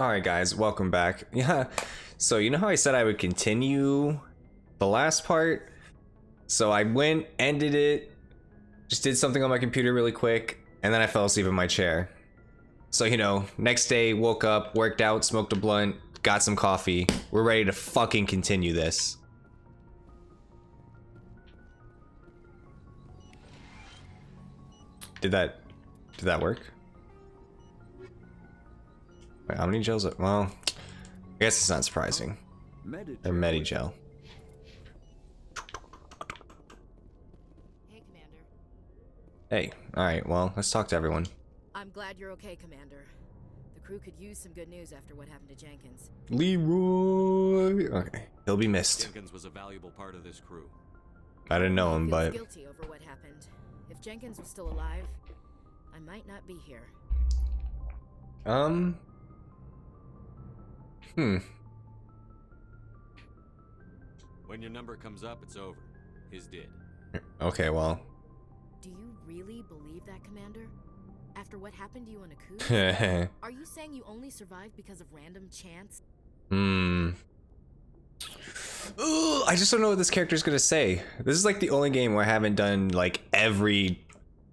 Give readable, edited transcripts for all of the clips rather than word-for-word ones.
Alright guys, welcome back. Yeah, so you know how I said I would continue the last part? So I went, ended it, just did something on my computer really quick, and then I fell asleep in my chair. So you know, next day, woke up, worked out, smoked a blunt, got some coffee. We're ready to fucking continue this. Did that work? Wait, how many gels? Well, I guess it's not surprising. They're Medigel. Hey, Commander. Hey, alright, well, let's talk to everyone. I'm glad you're okay, Commander. The crew could use some good news after what happened to Jenkins. Leroy! Okay, he'll be missed. Jenkins was a valuable part of this crew. I didn't know him, He but... feels guilty over what happened. If Jenkins was still alive, I might not be here. When your number comes up, it's over. His did. Okay, well... Do you really believe that, Commander? After what happened to you on a coup? Are you saying you only survived because of random chance? Ooh, I just don't know what this character's gonna say. This is like the only game where I haven't done like every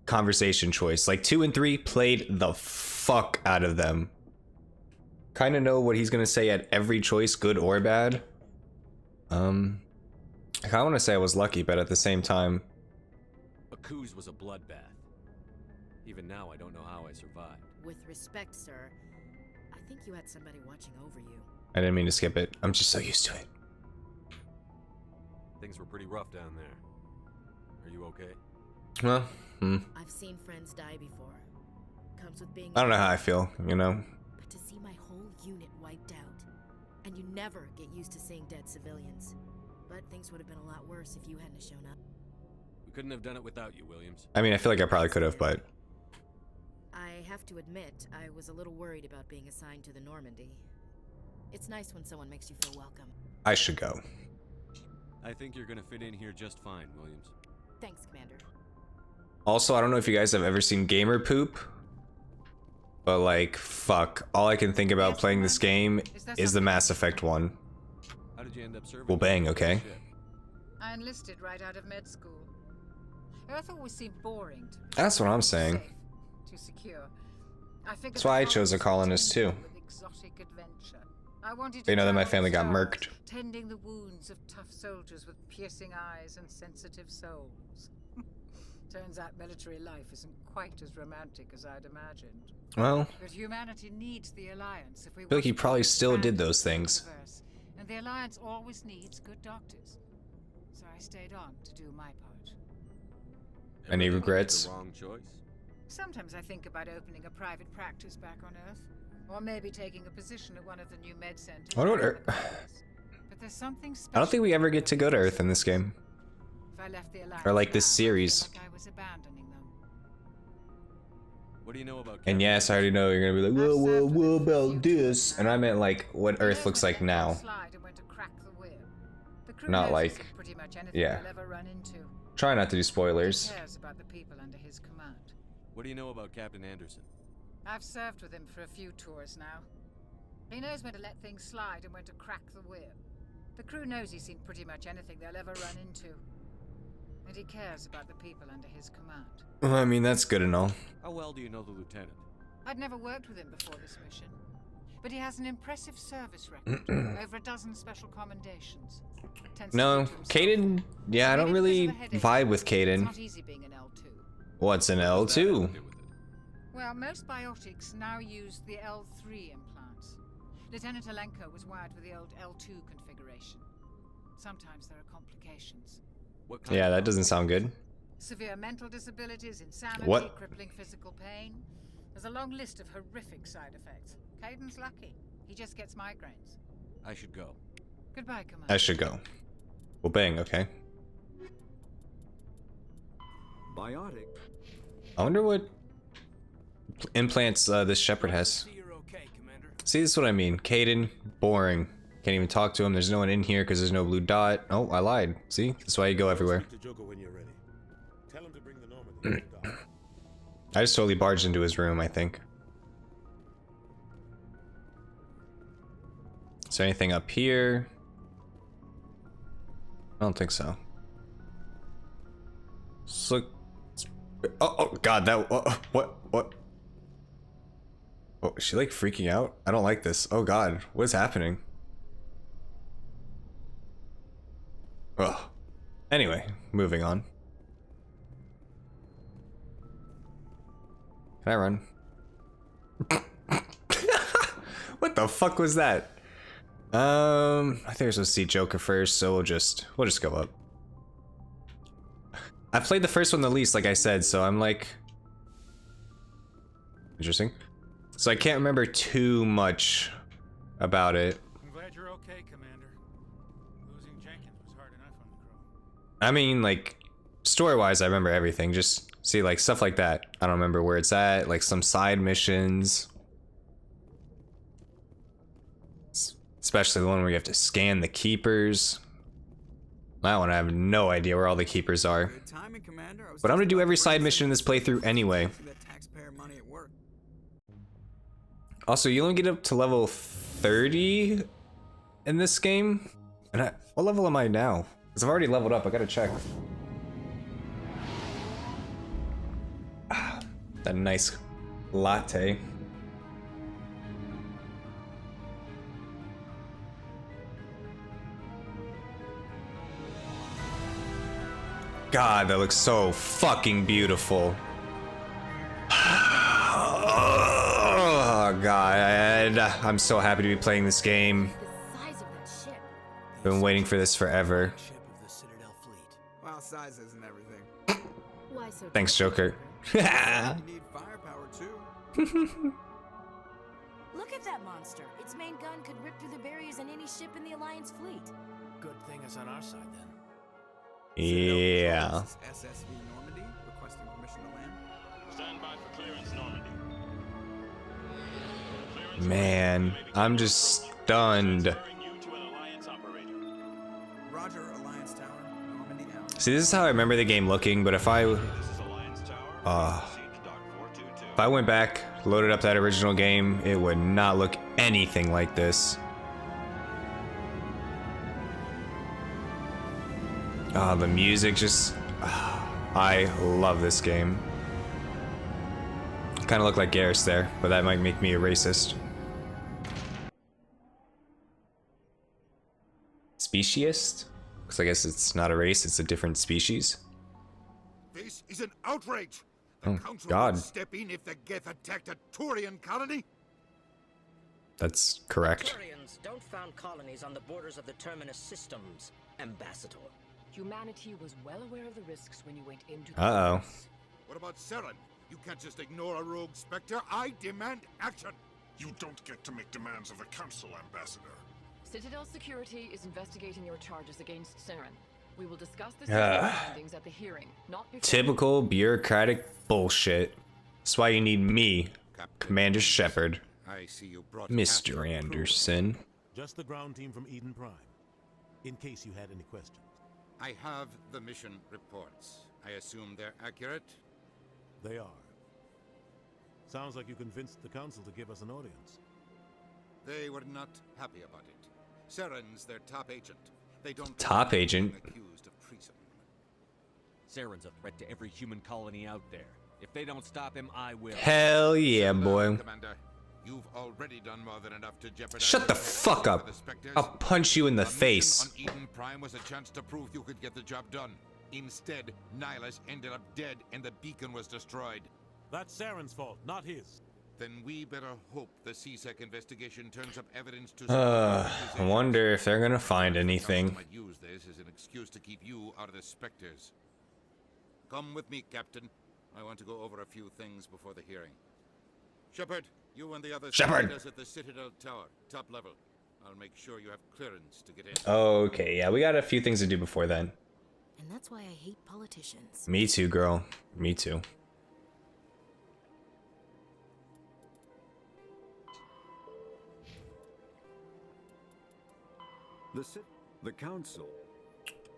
conversation choice. Like 2 and 3, played the fuck out of them. Kind of know what he's gonna say at every choice, good or bad. I kind of want to say I was lucky, but at the same time, A coup's was a bloodbath. Even now, I don't know how I survived. With respect, sir, I think you had somebody watching over you. I didn't mean to skip it. I'm just so used to it. Things were pretty rough down there. Are you okay? Well, I've seen friends die before. Comes with being. I don't know how I feel, you know? But to see my whole unit wiped out, and you never get used to seeing dead civilians. But things would have been a lot worse if you hadn't shown up. We couldn't have done it without you, Williams. I mean, I feel like I probably could have, but... I have to admit, I was a little worried about being assigned to the Normandy. It's nice when someone makes you feel welcome. I should go. I think you're gonna fit in here just fine, Williams. Thanks, Commander. Also, I don't know if you guys have ever seen Gamer Poop, but like, fuck, all I can think about playing this game is the Mass Effect one. How did you end up serving? Well, bang, okay. I enlisted right out of med school. Earth always seemed boring to me. That's what I'm saying. Safe, too secure. I figured That's why I the chose a colonist too. with exotic adventure. I wanted They to know that my travel family got stars, murked. tending the wounds of tough soldiers with piercing eyes and sensitive souls. Turns out military life isn't quite as romantic as I'd imagined. Well, But humanity needs the Alliance if we I feel like he want to probably still expand did those the things. universe. And the Alliance always needs good doctors. So I stayed on to do my part. Any Ever think you made regrets? The wrong choice. Sometimes I think about opening a private practice back on Earth. Or maybe taking a position at one of the new med centers. I wonder what around the colonies. But there's something special. I don't think we ever get to go to Earth in this game. If I left the Alliance Or like this now, I'd series. feel like I was abandoning them. What do you know about? And Captain yes, I already know you're gonna be like, I've well, served with him what for a about few this? tours And now. I meant like what He Earth knows looks when like to let go now. slide and when to crack the whip. The crew Not knows like- he's in pretty much anything yeah. they'll ever run into. Try not to do He spoilers. cares about the people under his command. What do you know about Captain Anderson? I've served with him for a few tours now. He knows when to let things slide and when to crack the whip. The crew knows he's seen pretty much anything they'll ever run into. And he cares about the people under his command. Well, I mean, that's good and all. How well do you know the lieutenant? I'd never worked with him before this mission. But he has an impressive service record. Over a dozen special commendations. Tends to No, keep to himself. Caden, yeah, I don't Maybe because really of the headache. vibe with It's Caden. not easy being an L2. What's an What does that have L2? to do with it? Well, most biotics now use the L3 implants. Lieutenant Alenko was wired with the old L2 configuration. Sometimes there are complications. What kind Yeah, of that doesn't sound good. Severe mental disabilities, insanity, What? crippling physical pain. There's a long list of horrific side effects. Caden's lucky. He just gets migraines. I should go. Goodbye, Commander. I should go. Well, bang, okay. Biotic. I wonder what implants this shepherd has. See you're okay, Commander. See, this is what I mean. Caden, boring. Can't even talk to him. There's no one in here because there's no blue dot. Oh, I lied. See? That's why you go everywhere. Speak to Joker when you're ready. Tell him to bring the Normandy to the dock. I just totally barged into his room, I think. Is there anything up here? I don't think so. Let's look. Oh god, that what? Oh, is she like freaking out? I don't like this. Oh god, what is happening? Ugh. Anyway, moving on. Can I run? What the fuck was that? I think we're supposed to see Joker first, so we'll just go up. I played the first one the least, like I said, so I'm like... Interesting. So I can't remember too much about it. I'm glad you're okay, Commander. Losing Jenkins was hard enough on the crew. I mean, like, story-wise, I remember everything. Just see, like, stuff like that. I don't remember where it's at, like some side missions. Especially the one where you have to scan the keepers. That one, I have no idea where all the keepers are. Good timing, Commander. I was But I'm gonna just do about every to side bring mission in this playthrough anyway. that taxpayer money at work. Also, you only get up to level 30 in this game? And what level am I now? Because I've already leveled up, I gotta check. That nice latte. God, that looks so fucking beautiful. Oh god, I'm so happy to be playing this game. The size of that ship. Been waiting for this forever. Ship of the Citadel fleet. Well, size isn't everything. Why so? Thanks, Joker. You need firepower too. Look at that monster. Its main gun could rip through the barriers in any ship in the Alliance fleet. Good thing it's on our side then. Yeah. SSV Normandy requesting permission to land. Stand by for clearance, Normandy. Man, I'm just stunned. Transferring you to an Alliance operator. Roger, Alliance Tower, Normandy out. See, this is how I remember the game looking, but if I This is Alliance Tower. Proceed to Dock 422. went back, loaded up that original game, it would not look anything like this. Ah, the music just... I love this game. Kind of look like Garrus there, but that might make me a racist. Speciesist? Because I guess it's not a race, it's a different species. This is an outrage. Oh, Council God. will step in if the Geth attacked a Turian colony. That's correct. Turians don't found colonies on the borders of the Terminus systems, Ambassador. Humanity was well aware of the risks when you went into the Uh-oh. place. What about Saren? You can't just ignore a rogue Spectre. I demand action. You don't get to make demands of the Council, Ambassador. Citadel Security is investigating your charges against Saren. We will discuss the findings at the hearing, not before. Typical bureaucratic bullshit. That's why you need me, Commander Shepard. I see you brought Mr. half your crew. Anderson. Just the ground team from Eden Prime. In case you had any questions. I have the mission reports. I assume they're accurate. They are. Sounds like you convinced the Council to give us an audience. They were not happy about it. Saren's their top agent. They don't Top want him agent? accused of treason. Saren's a threat to every human colony out there. If they don't stop him, I will. Hell yeah, Settle boy. down, Commander. You've already done more than enough to jeopardize. Shut the your fuck safety up. for the Spectres. I'll punch you in the A mission face. on Eden Prime was a chance to prove you could get the job done. Instead, Nihilus ended up dead and the beacon was destroyed. That's Saren's fault, not his. Then we better hope the CSEC investigation turns up evidence to I wonder if they're gonna find anything. Might use this as an excuse to keep you out of the Spectres. Come with me, Captain. I want to go over a few things before the hearing. Shepard, you and the others Shepard! meet us at the Citadel Tower, top level. I'll make sure you have clearance to get in. Okay, yeah, we got a few things to do before then. And that's why I hate politicians. Me too, girl. Me too. The Council.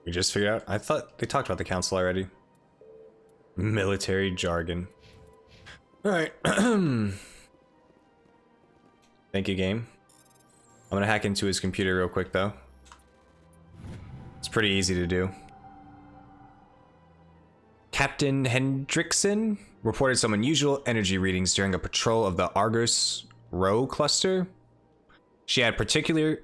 We just figured out. I thought they talked about the council already. Military jargon. Alright. Thank you, game. I'm gonna hack into his computer real quick though. It's pretty easy to do. Captain Hendrickson reported some unusual energy readings during a patrol of the Argus Row cluster. She had particular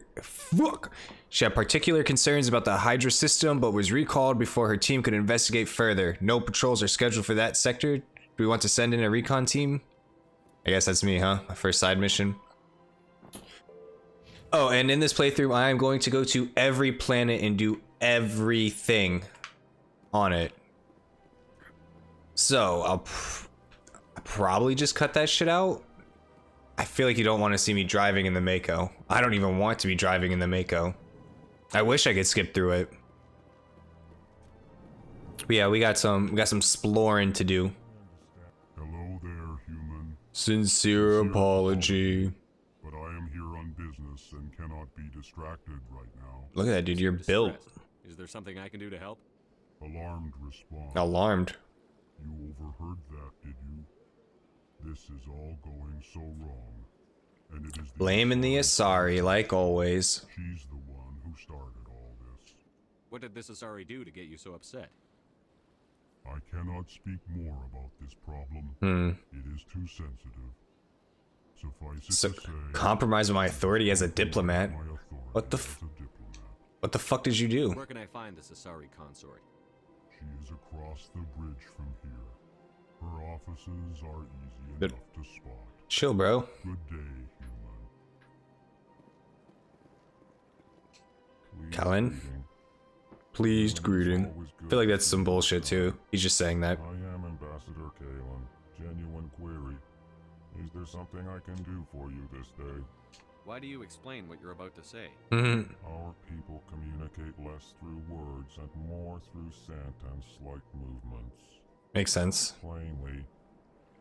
concerns about the Hydra system, but was recalled before her team could investigate further. No patrols are scheduled for that sector. Do we want to send in a recon team? I guess that's me, huh? My first side mission. Oh, and in this playthrough, I am going to go to every planet and do everything on it. So, I'll probably just cut that shit out. I feel like you don't want to see me driving in the Mako. I don't even want to be driving in the Mako. I wish I could skip through it. But yeah, we got some exploring to do. Hello there, human. Sincere apology. But I am here on business and cannot be distracted right now. Look at that, dude. You're built. Is there something I can do to help? Alarmed response. Alarmed. You overheard that, did you? This is all going so wrong. And it is Blaming the Asari, like always. She's the one who started all this. What did this Asari do to get you so upset? I cannot speak more about this problem. It is too sensitive. Suffice it to say, compromise my authority as a diplomat. What the fuck did you do? Where can I find this Asari consort? She is across the bridge from here. Her offices are easy Good. enough to spot. Chill, bro. Good day, human. Kellen? Pleased greeting. I feel like that's some bullshit too. He's just saying that. I am Ambassador Kalen. Genuine query. Is there something I can do for you this day? Why do you explain what you're about to say? Our people communicate less through words and more through sentence-like movements. Makes sense. Plainly,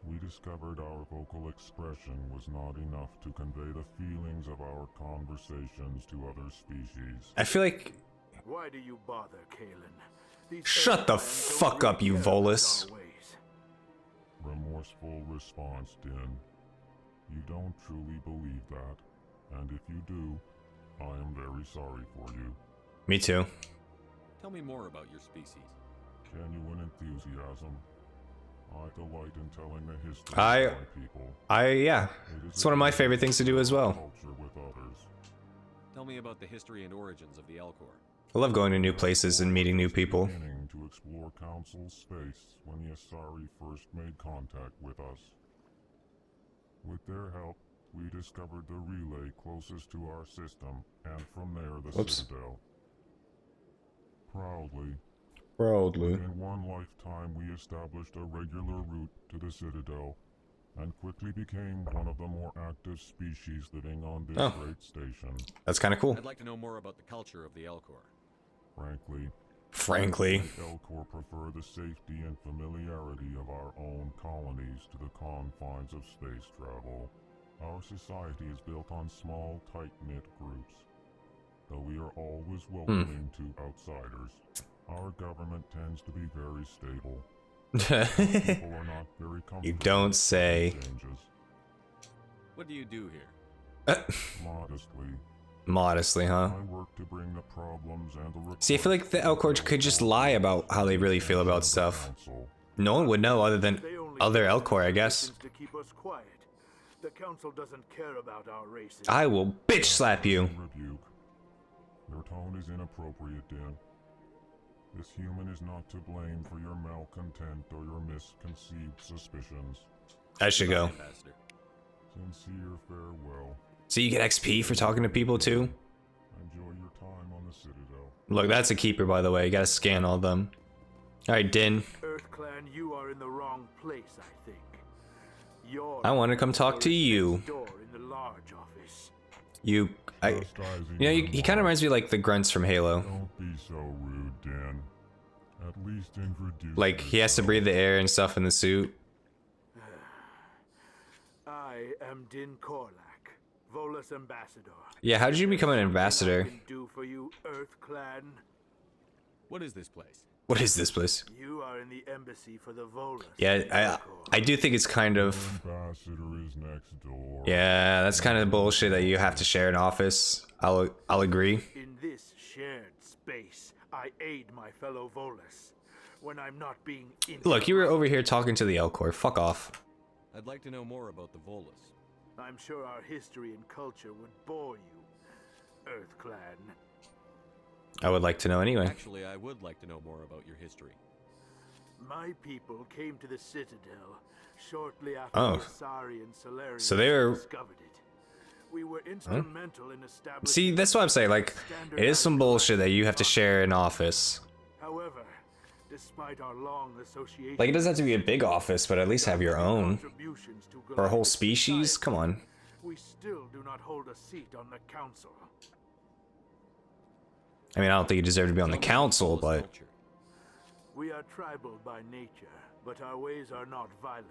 we discovered our vocal expression was not enough to convey the feelings of our conversations to other species. I feel like... Why do you bother, Kalen? Shut the fuck up, you Volus. Remorseful response, Din. You don't truly believe that, and if you do, I am very sorry for you. Me too. Tell me more about your species. Genuine enthusiasm. I delight in telling the history of my people. Yeah. It's one of my favorite things to do as well. Culture with others. Tell me about the history and origins of the Elcor. I love going to new places and meeting new people. Beginning to explore Council space when the Asari first made contact with us. With their help, we discovered the relay closest to our system, and from there the Citadel. Proudly, in one lifetime we established a regular route to the Citadel, and quickly became one of the more active species living on this great station. That's kind of cool. I'd like to know more about the culture of the Elcor. Frankly, the Elcor prefer the safety and familiarity of our own colonies to the confines of space travel. Our society is built on small, tight-knit groups. Though we are always welcoming to outsiders, our government tends to be very stable. People are not very comfortable. You don't say. What do you do here? Modestly, huh? I work to bring the problems and the See, I feel like the Elcor could just lie about how they really feel about stuff. No one would know other than other Elcor, I guess. To keep us quiet. The council doesn't care about our races. I will bitch slap you. Your tone is inappropriate, Dan. This human is not to blame for your malcontent or your misconceived suspicions. I should go. Sincere farewell. So you get XP for talking to people too? Enjoy your time on the Citadel. Look, that's a keeper, by the way. You gotta scan all of them. Alright, Din. EarthClan, you are in the wrong place, I think. I want to come talk to you. In the large office. You know, he kind of reminds me of like the grunts from Halo. Don't be so rude, Dan. At least introduce Like, he has to breathe the air and stuff in the suit. I am Din Korlak, Volus Ambassador. Yeah, how did you become an ambassador? Do for you, EarthClan. What is this place? What is this place? You are in the embassy for the Volus. Yeah, I do think it's kind of. Ambassador is next door. Yeah, that's kind of bullshit that you have to share an office. I'll agree. In this shared space, I aid my fellow Volus when I'm not being. Look, you were over here talking to the Elcor. Fuck off. I'd like to know more about the Volus. I'm sure our history and culture would bore you, Earth Clan. I would like to know anyway. Actually, I would like to know more about your history. My people came to the Citadel shortly after Oh. Asari and Solarians So they were. discovered it. We were instrumental in establishing. See, that's what I'm saying. Like, it is some bullshit that you have to share an office. However, despite our long association, Like, it doesn't have to be a big office, but at least have your own. For a whole species? Come on. we still do not hold a seat on the council. I mean, I don't think you deserve to be on the council, but. We are tribal by nature, but our ways are not violent.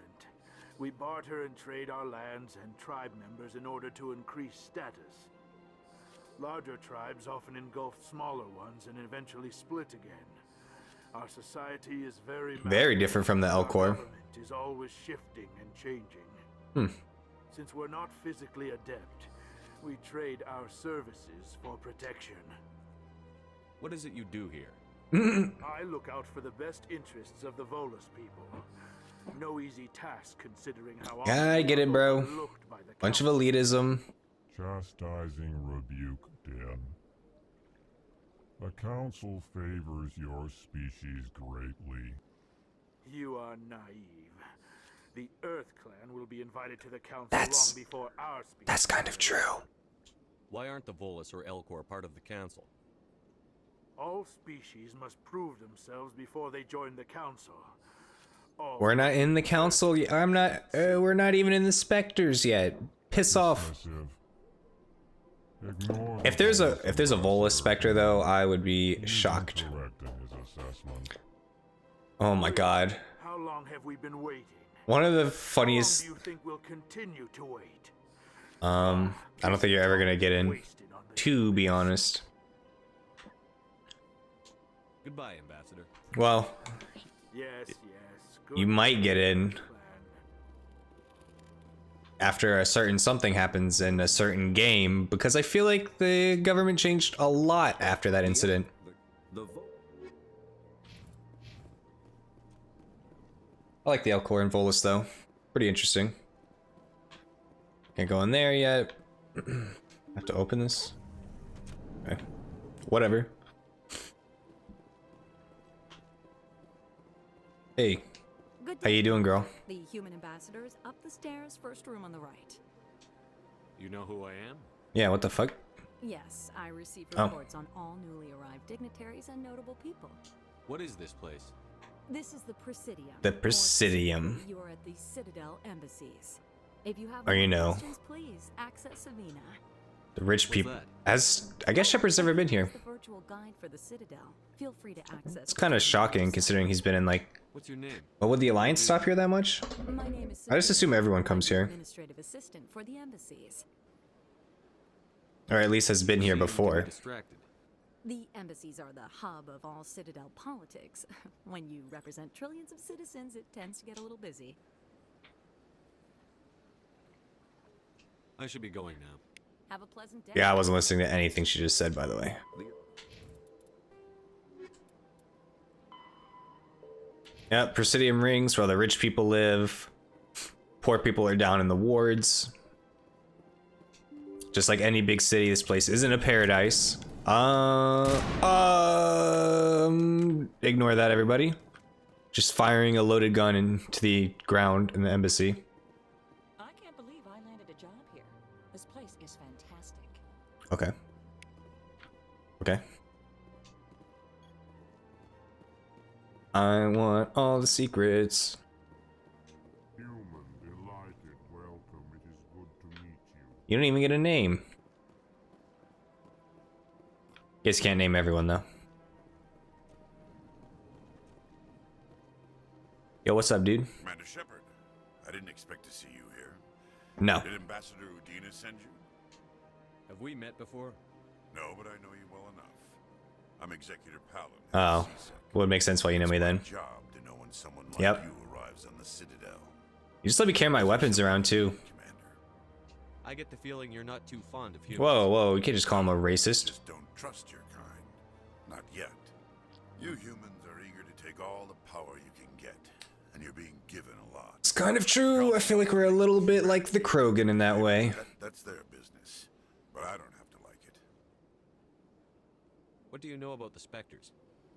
We barter and trade our lands and tribe members in order to increase status. Larger tribes often engulf smaller ones and eventually split again. Our society is very different from the Our Elcor. government is always shifting and changing. Since we're not physically adept, we trade our services for protection. What is it you do here? I look out for the best interests of the Volus people. No easy task considering how Yeah, I get it, bro. overlooked by the Bunch of council. elitism. Chastising rebuke, Den. The council favors your species greatly. You are naive. The Earth Clan will be invited to the council That's- long before our species. That's kind of true. Why aren't the Volus or Elcor part of the council? All species must prove themselves before they join the council. All We're not in the council. I'm not. We're not even in the specters yet. Piss off. Excessive. Ignore If there's a Volus Spectre though, I would be shocked. correct in his assessment. Oh my god. How long have we been waiting? One of the How long funniest. do you think we'll continue to wait? I don't think you're ever gonna get in. Wasted on the To be honest. Goodbye, Ambassador. Well, Yes. you might get in Clan. after a certain something happens in a certain game, because I feel like the government changed a lot after that incident. I like the Elcor and Volus though. Pretty interesting. Can't go in there yet. Have to open this. Okay. Whatever. Hey, Good how day. you doing, girl? The human ambassador is up the stairs, first room on the right. You know who I am? Yeah, what the fuck? Yes, I receive Oh. reports on all newly arrived dignitaries and notable people. What is this place? This is the Presidium. The More Presidium. specifically, you are at the Citadel embassies. If you have Or you any know. questions, please access Savina. The rich What's people. that? As I guess Shepard's never been here. The virtual guide for the Citadel. Feel free to access. It's kind of shocking considering he's been in like. What's your name? Well, would the Alliance stop here that much? My name is I just assume everyone comes here. Administrative assistant for the embassies. Or at least has been here Seem to be before. Distracted. The embassies are the hub of all Citadel politics. When you represent trillions of citizens, it tends to get a little busy. I should be going now. Have a pleasant day. Yeah, I wasn't listening to anything she just said, by the way. Yep, Presidium rings where the rich people live. Poor people are down in the wards. Just like any big city, this place isn't a paradise. Ignore that, everybody. Just firing a loaded gun into the ground in the embassy. I can't believe I landed a job here. This place is fantastic. Okay. Okay. I want all the secrets. Human, delighted, welcome. It is good to meet you. You don't even get a name. Guess can't name everyone though. Yo, what's up, dude? Commander Shepard, I didn't expect to see you here. No. Did Ambassador Udina send you? Have we met before? No, but I know you well enough. I'm Executor Palin. Oh, would make sense why you know me then. Job to know when someone like Yep. you arrives on the Citadel. You just let me carry my weapons around too. I get the feeling you're not too fond of humans. Whoa, whoa, you can't just call him a racist. Just don't trust your kind. Not yet. You humans are eager to take all the power you can get, and you're being given a lot. It's kind of true. I feel like we're a little bit like the Krogan in that way. That's their business, but I don't have to like it. What do you know about the Spectres?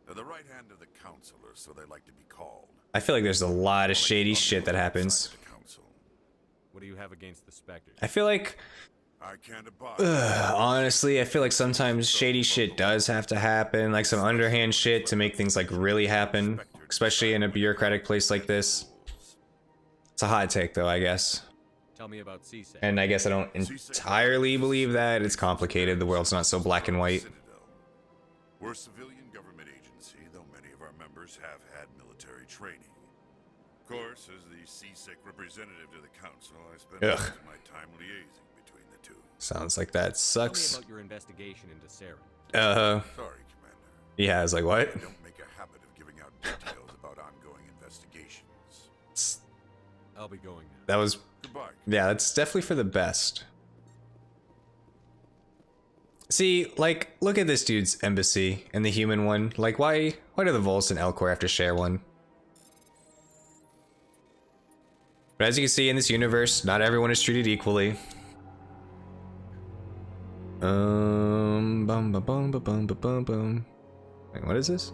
They're the right hand of the Councilor, so they like to be called. I feel like there's a lot of shady shit that happens. What do you have against the Spectres? I feel like, I can't abide. honestly, I feel like sometimes shady shit does have to happen, like some underhand shit to make things like really happen, especially in a bureaucratic place like this. It's a hot take though, I guess. Tell me about CSEC. And I guess I don't entirely believe that. It's complicated. The world's not so black and white. We're a civilian government agency, though many of our members have had military training. Of course, as the CSEC representative to the council, I spend most of my time liaising between the two. Sounds like that sucks. Tell me about your investigation into Saren. Sorry, Commander. Yeah, I was like, what? I don't make a habit of giving out details about ongoing investigations. I'll be going now. That was... Goodbye. Yeah, that's definitely for the best. See, like, look at this dude's embassy and the human one. Like, why do the Volts and Elcor have to share one? But as you can see in this universe, not everyone is treated equally. Bum bum bum bum bum bum bum. Wait, what is this?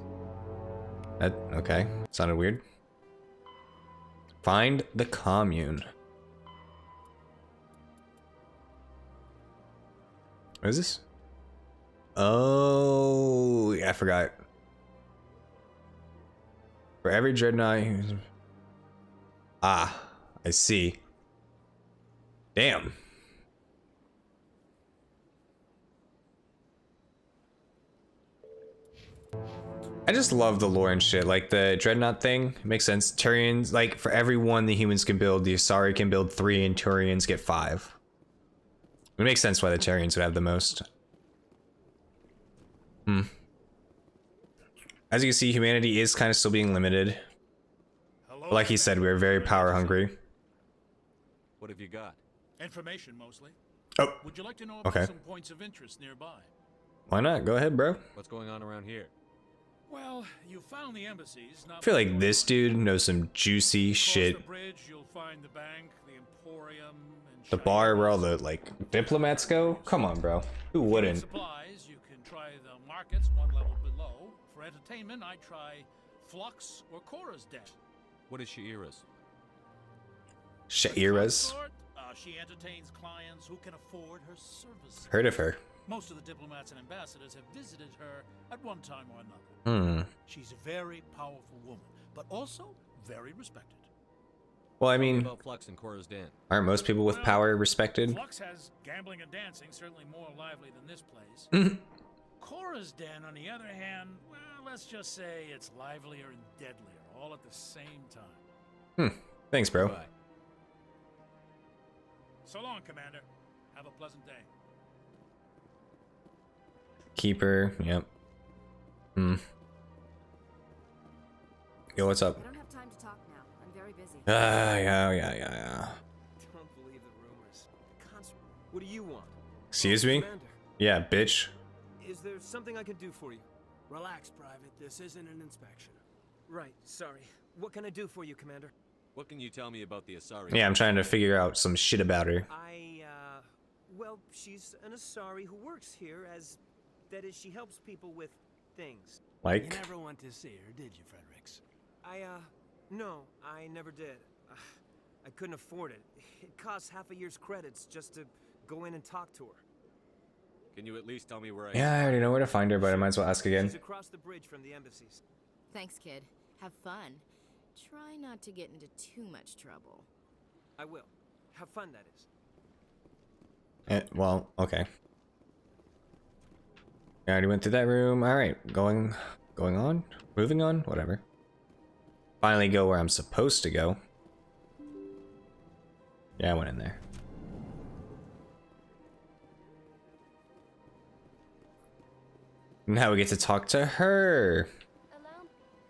That okay? Sounded weird. Find the commune. What is this? Oh, yeah, I forgot. For every dreadnought. Ah, I see. Damn. I just love the lore and shit. Like the dreadnought thing makes sense. Turians, like for every one the humans can build, the Asari can build 3 and Turians get 5. It makes sense why the Turians would have the most. As you can see, humanity is kind of still being limited. But like he said, we're very power hungry. What have you got? Information, mostly. Oh. Would you like to know about some points of interest nearby? Why not? Go ahead, bro. What's going on around here? Well, you found the embassies. I feel like this dude knows some juicy shit. Across the bridge, you'll find the bank, the Emporium, and The bar where all the like diplomats go? Come on, bro. Who wouldn't? supplies, you can try the markets one level below. For entertainment, I try Flux or Cora's Den. What is Sha'ira's? Sha'ira's? She entertains clients who can afford her services. Heard of her. Most of the diplomats and ambassadors have visited her at one time or another. She's a very powerful woman, but also very respected. Well, I mean, About Flux and Cora's Den. aren't most people with power respected? Flux has gambling and dancing, certainly more lively than this place. Cora's Den, on the other hand, well, let's just say it's livelier and deadlier, all at the same time. Thanks, bro. Bye. So long, Commander. Have a pleasant day. Keeper, yep. Yo, what's up? I don't have time to talk now. I'm very busy. Yeah. Don't believe the rumors. What do you want? Excuse me? Commander, Yeah, bitch. is there something I can do for you? Relax, Private. This isn't an inspection. Right, sorry. What can I do for you, Commander? What can you tell me about the Asari? Yeah, I'm trying to figure out some shit about her. Well, she's an Asari who works here as... That is, she helps people with things. Like? You never went to see her, did you, Fredericks? No, I never did. I couldn't afford it. It costs half a year's credits just to go in and talk to her. Can you at least tell me where I Yeah, I already know where to find her, but I might as well ask again. She's across the bridge from the embassies. Thanks, kid. Have fun. Try not to get into too much trouble. I will. Have fun, that is. Well, okay. I already went through that room. Alright, going on? Moving on? Whatever. Finally go where I'm supposed to go. Yeah, I went in there. Now we get to talk to her.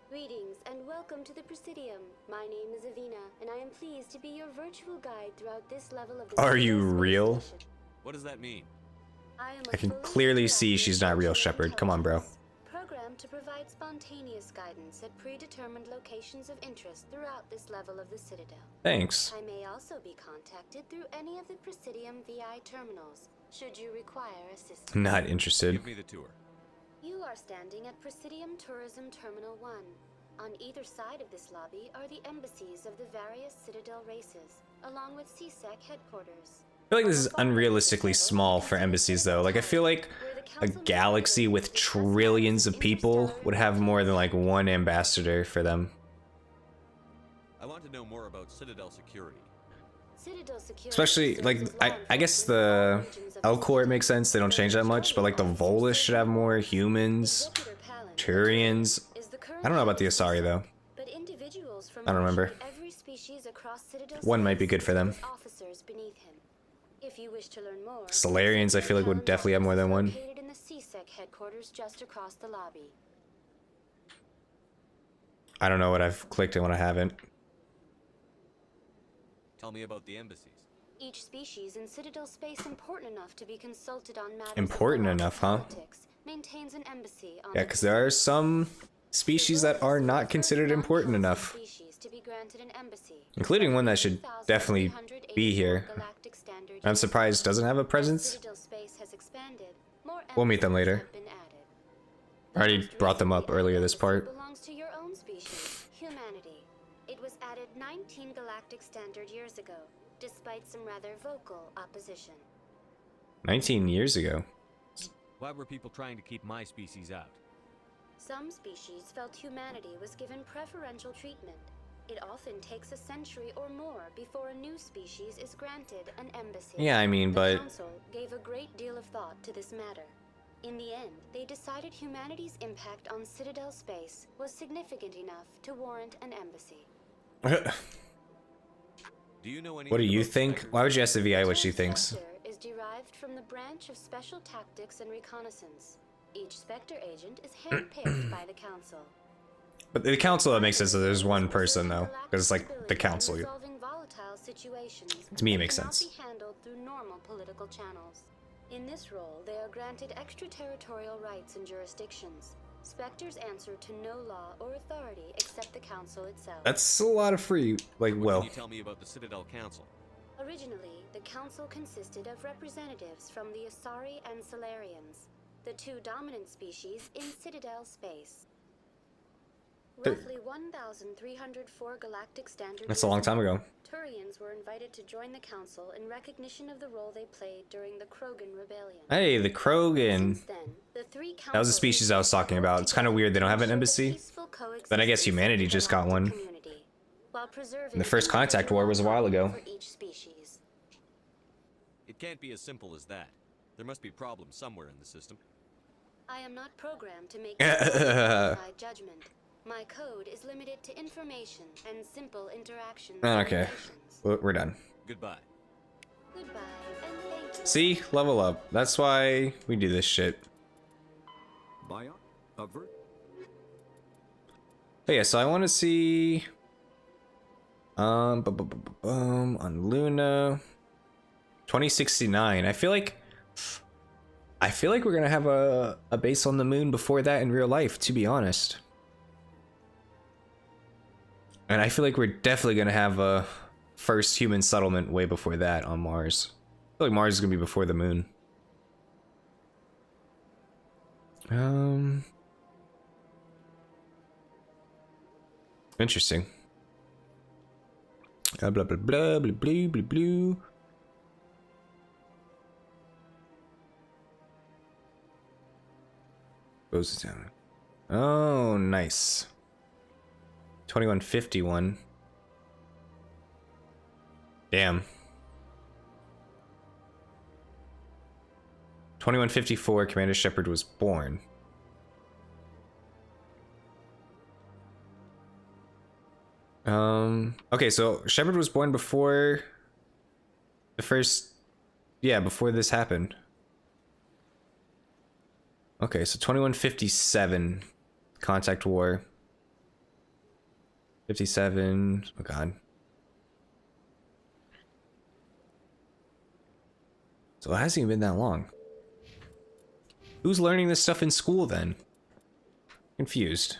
Greetings and welcome to the Presidium. My name is Avina, and I am pleased to be your virtual guide throughout this level of the Are you Citadel space real? station. What does that mean? I can clearly see she's not real, Shepard. Come on, bro. Programmed to provide spontaneous guidance at predetermined locations of interest throughout this level of the Citadel. Thanks. I may also be contacted through any of the Presidium VI terminals, should you require assistance. Not interested. Give me the tour. You are standing at Presidium Tourism Terminal 1. On either side of this lobby are the embassies of the various Citadel races, along with CSEC headquarters. I feel like this is unrealistically small for embassies, though. Like, I feel like a galaxy with trillions of people would have more than, like, one ambassador for them. I want to know more about Citadel security. Especially, like, I guess the Elcor makes sense. They don't change that much, but, like, the Volus should have more humans, Turians. I don't know about the Asari, though. I don't remember. One might be good for them. If you wish to learn more, Solarians, I feel like, would definitely have more than one. located in the CSEC headquarters just across the lobby. I don't know what I've clicked and what I haven't. Tell me about the embassies. Each species in Citadel space important enough to be consulted on matters Important of enough, huh? politics maintains an embassy on Yeah, because there are some species that are not considered important enough. species to be granted an embassy, Including one that should definitely be here. I'm surprised doesn't have a presence. Citadel space has expanded. More We'll meet them later. have been added. I already brought them up earlier this part. Belongs to your own species, humanity. It was added 19 galactic standard years ago, despite some rather vocal opposition. 19 years ago. Why were people trying to keep my species out? Some species felt humanity was given preferential treatment. It often takes a century or more before a new species is granted an embassy. Yeah, I mean, The but Council gave a great deal of thought to this matter. In the end, they decided humanity's impact on Citadel space was significant enough to warrant an embassy. Do you know what do anything you about think? Spectre? Why would you ask the VI what she thinks? Spectre is derived from the branch of special tactics and reconnaissance. Each Spectre agent is handpicked by the Council. But the council, that makes sense that there's one person, though. Because it's like the council. Resolving volatile situations To me, it that makes cannot sense. be handled through normal political channels. In this role, they are granted extraterritorial rights and jurisdictions. Spectres answer to no law or authority except the Council itself. That's a lot of free, like, What well. can you tell me about the Citadel Council? Originally, the Council consisted of representatives from the Asari and Solarians, the two dominant species in Citadel space. Roughly 1,304 galactic standard That's a long time ago. Turians were invited to join the Council in recognition of the role they played during the Krogan Rebellion. Hey, the Krogan. Since then, the three That was the species I was talking about. It's kind of weird they don't have an embassy. Then I guess humanity just got one. while preserving And the first contact war was a while ago. for each species. It can't be as simple as that. There must be problems somewhere in the system. I am not programmed to make qualified judgment. My code is limited to information and simple interactions. and Okay, we're done. Goodbye. Goodbye, and thank you. See? Level up. That's why we do this shit. Bion? Avert? But yeah, so I want to see... on Luna... 2069. I feel like we're gonna have a base on the moon before that in real life, to be honest. And I feel like we're definitely gonna have a first human settlement way before that on Mars. I feel like Mars is gonna be before the moon. Interesting. Blah blah blah blah blah blah blah blah. Goes down. Oh, nice. 2151. Damn. 2154, Commander Shepard was born. Okay, so Shepard was born before the first, yeah, before this happened. Okay, so 2157. Contact War. 57. Oh god. So it hasn't even been that long. Who's learning this stuff in school then? Confused.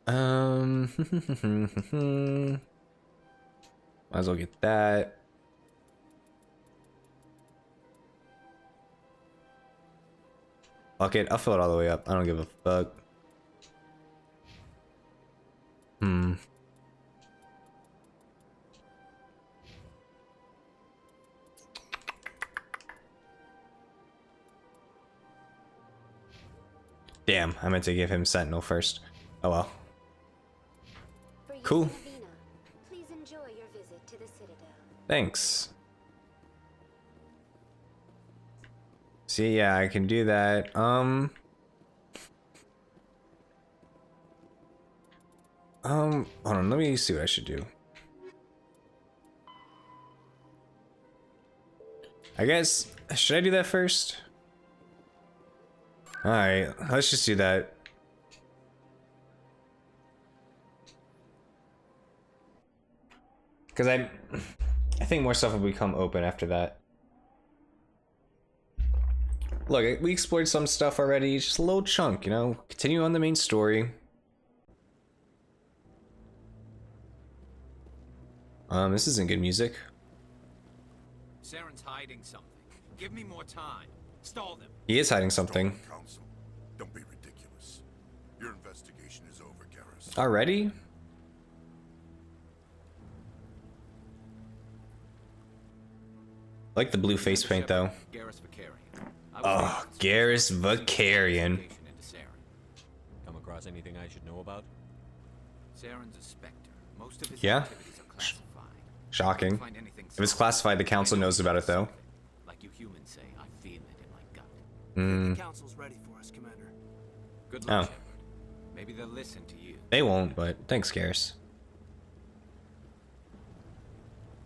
Might as well get that. Fuck it, I'll fill it all the way up. I don't give a fuck. Damn, I meant to give him Sentinel first. Oh well. Cool. Please enjoy your visit to the Citadel. Thanks. See, yeah, I can do that. Hold on, let me see what I should do. I guess, should I do that first? Alright, let's just do that. Because I think more stuff will become open after that. Look, we explored some stuff already, just a little chunk, you know? Continue on the main story. This isn't good music. Saren's hiding something. Give me more time. Stall them. He is hiding something. Council, don't be ridiculous. Your investigation is over, Garrus. Already? I like the blue face paint though. Oh, Garrus Vicarian. Come across anything I should know about? Saren's a specter. Most of his Yeah. activities are classified. Shocking. Find anything If it's classified, the council knows about it though. Like you humans say, I feel it in my gut. Hmm. The council's ready for us, Commander. Good Oh. luck, Shepard. Maybe they'll listen to you. They won't, but thanks, Garrus.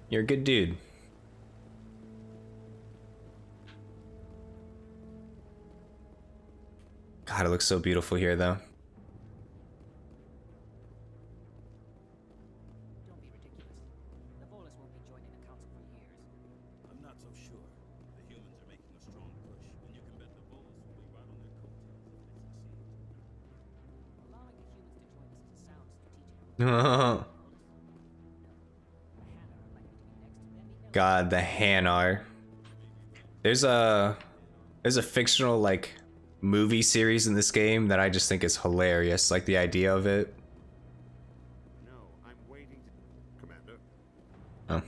You're a good dude. God, it looks so beautiful here, though. Don't be ridiculous. The Volus won't be joining the council for years. I'm not so sure. The humans are making a strong push, and you can bet the Volus will be right on their coattails if they succeed. Allowing the humans to join us is a sound strategic. God, the Hanar. There's a fictional like movie series in this game that I just think is hilarious, like the idea of it. No, I'm waiting to... Commander. Oh.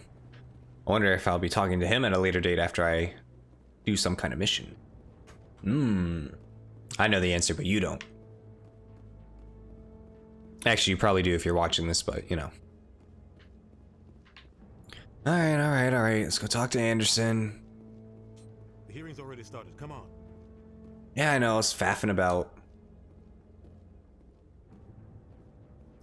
I wonder if I'll be talking to him at a later date after I do some kind of mission. I know the answer, but you don't. Actually, you probably do if you're watching this, but you know. Alright. Let's go talk to Anderson. The hearing's already started. Come on. Yeah, I know, I was faffing about.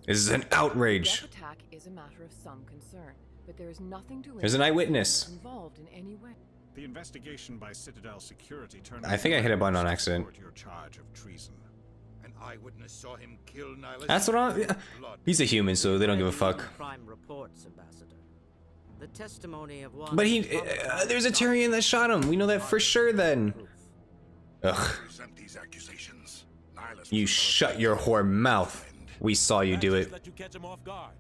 This is an outrage. The attack is a matter of some concern, but there is nothing to There's an eyewitness. involved in any way. The investigation by Citadel security turned I think I hit a button on accident. your charge of treason. An eyewitness saw him kill Nihilus. That's what I'm... He's a human, so they don't give a fuck. Prime reports, Ambassador. The testimony of one. But he... there's a Tyrion that shot him. We know that for sure then. Ugh. These accusations. Nihilus You shut your whore mouth. We saw you do it. Let you catch him off guard.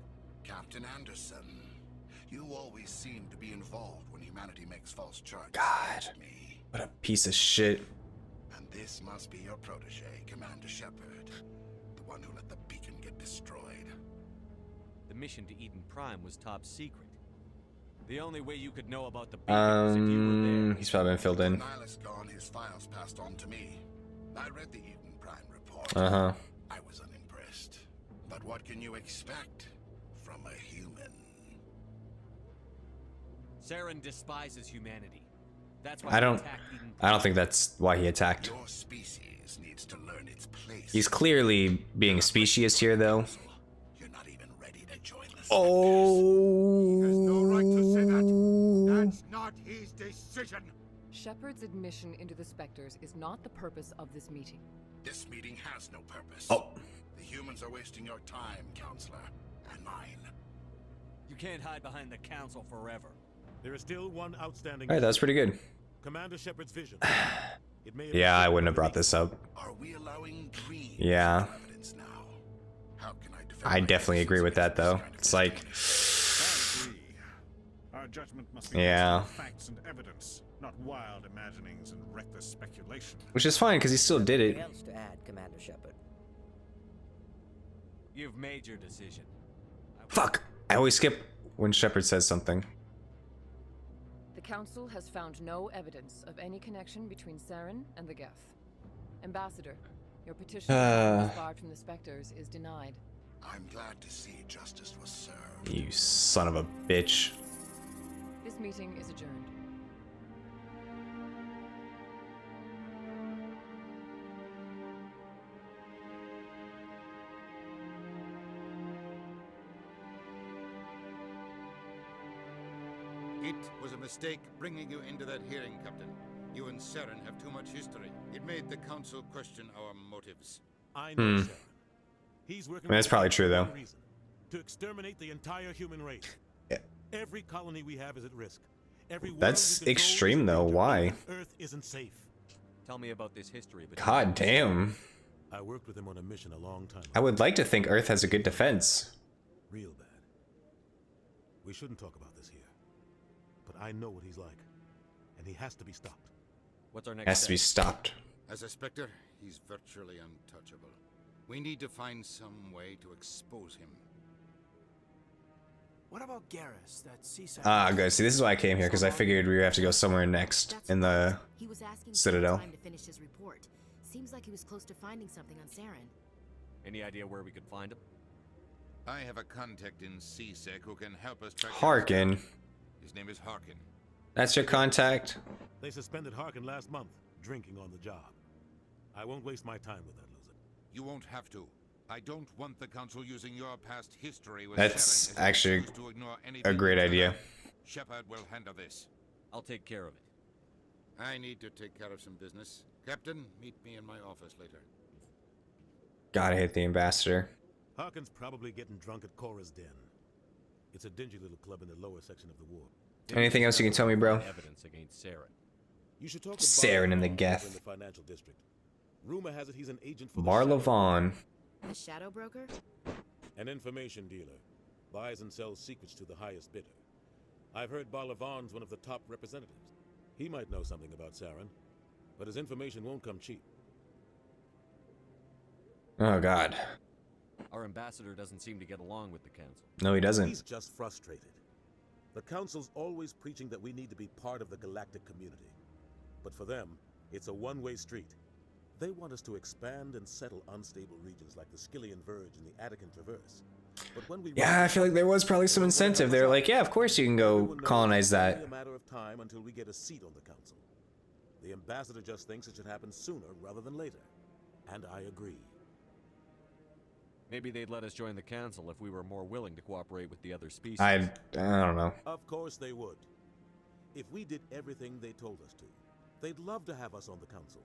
Captain Anderson, you always seem to be involved when humanity makes false charges. God. What a piece of shit. And this must be your protege, Commander Shepard. The one who let the beacon get destroyed. The mission to Eden Prime was top secret. The only way you could know about the beacon was if you were there. He's probably been filled in. Nihilus gone, his files passed on to me. I read the Eden Prime report. Uh-huh. I was unimpressed. But what can you expect from a human? Saren despises humanity. That's why I he don't attacked Eden I don't think that's why he attacked. Your species needs to learn its place. He's clearly being a speciesist here though. You're not even ready to join the Oh. He has no right to say that. That's not his decision. Shepard's admission into the Spectres is not the purpose of this meeting. This meeting has no purpose. Oh. The humans are wasting your time, Counselor, and mine. You can't hide behind the Council forever. There is still one outstanding. Alright, that was pretty good. Commander Shepard's vision. It may have Yeah, I wouldn't have brought this up. Are we allowing dreams Yeah. evidence now? How can I defend I definitely agree with that, though. It's like, I agree. Our judgment must be yeah. based on facts and evidence, not wild imaginings and reckless speculation. Which is fine, because he still did it. Anything else to add, Commander Shepard? You've made your decision. Fuck! I always skip when Shepard says something. The Council has found no evidence of any connection between Saren and the Geth. Ambassador, your petition to be barred from the Spectres is denied. I'm glad to see justice was served. You son of a bitch. This meeting is adjourned. It was a mistake bringing you into that hearing, Captain. You and Saren have too much history. It made the Council question our motives. I know Saren. He's working. That's probably true, though. Reason, to exterminate the entire human race. Yeah. Every colony we have is at risk. Every That's extreme, though. Why? Earth isn't safe. Tell me about this history. God damn. I worked with him on a mission a long time ago. I would like to think Earth has a good defense. Real bad. We shouldn't talk about this here. But I know what he's like. And he has to be stopped. What's our next Has to be stopped. As a Spectre, he's virtually untouchable. We need to find some way to expose him. What about Garrus, that seaside? Ah, good. See, this is why I came here, because I figured we would have to go somewhere next in the He was asking Citadel. for time to finish his report. Seems like he was close to finding something on Saren. Any idea where we could find him? I have a contact in CSEC who can help us track Harkin. His name is Harkin. That's your contact? They suspended Harkin last month, drinking on the job. I won't waste my time with that loser. You won't have to. I don't want the Council using your past history with That's Saren as actually excuse to ignore a anything great you idea. tell. Shepard will handle this. I'll take care of it. I need to take care of some business. Captain, meet me in my office later. God, I hate the ambassador. Harkin's probably getting drunk at Cora's Den. It's a dingy little club in the lower section of the ward. Anything else you can tell me, bro? Evidence against Saren. You should talk to Saren in the Barlow Geth. in the financial district. Rumor has it he's an agent for Marla Vaughn. The Shadow Broker? An information dealer. Buys and sells secrets to the highest bidder. I've heard Barlavan's one of the top representatives. He might know something about Saren, but his information won't come cheap. Oh, God. Our ambassador doesn't seem to get along with the Council. No, he doesn't. He's just frustrated. The Council's always preaching that we need to be part of the galactic community. But for them, it's a one-way street. They want us to expand and settle unstable regions like the Skillian Verge and the Attican Traverse. But when we Yeah, I feel like there was probably some incentive. They were like, yeah, of course you can go colonize It's that. only a matter of time until we get a seat on the Council. The ambassador just thinks it should happen sooner rather than later. And I agree. Maybe they'd let us join the Council if we were more willing to cooperate with the other species. I don't know. Of course they would. If we did everything they told us to, they'd love to have us on the Council.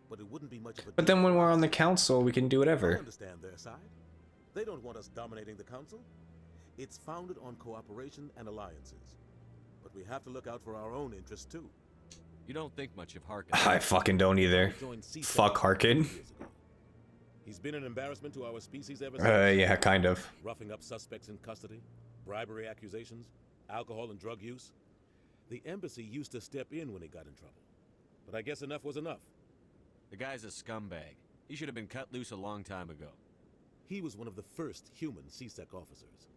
But it wouldn't be much of a But then when we're on the council, we can do I whatever. understand their side. They don't want us dominating the Council. It's founded on cooperation and alliances. But we have to look out for our own interests too. You don't think much of Harkin. I fucking don't either. Fuck Harkin. He's been an embarrassment to our species ever since. Yeah, kind of. Roughing up suspects in custody, bribery accusations, alcohol and drug use. The embassy used to step in when he got in trouble. But I guess enough was enough. The guy's a scumbag. He should have been cut loose a long time ago. He was one of the first human CSEC officers.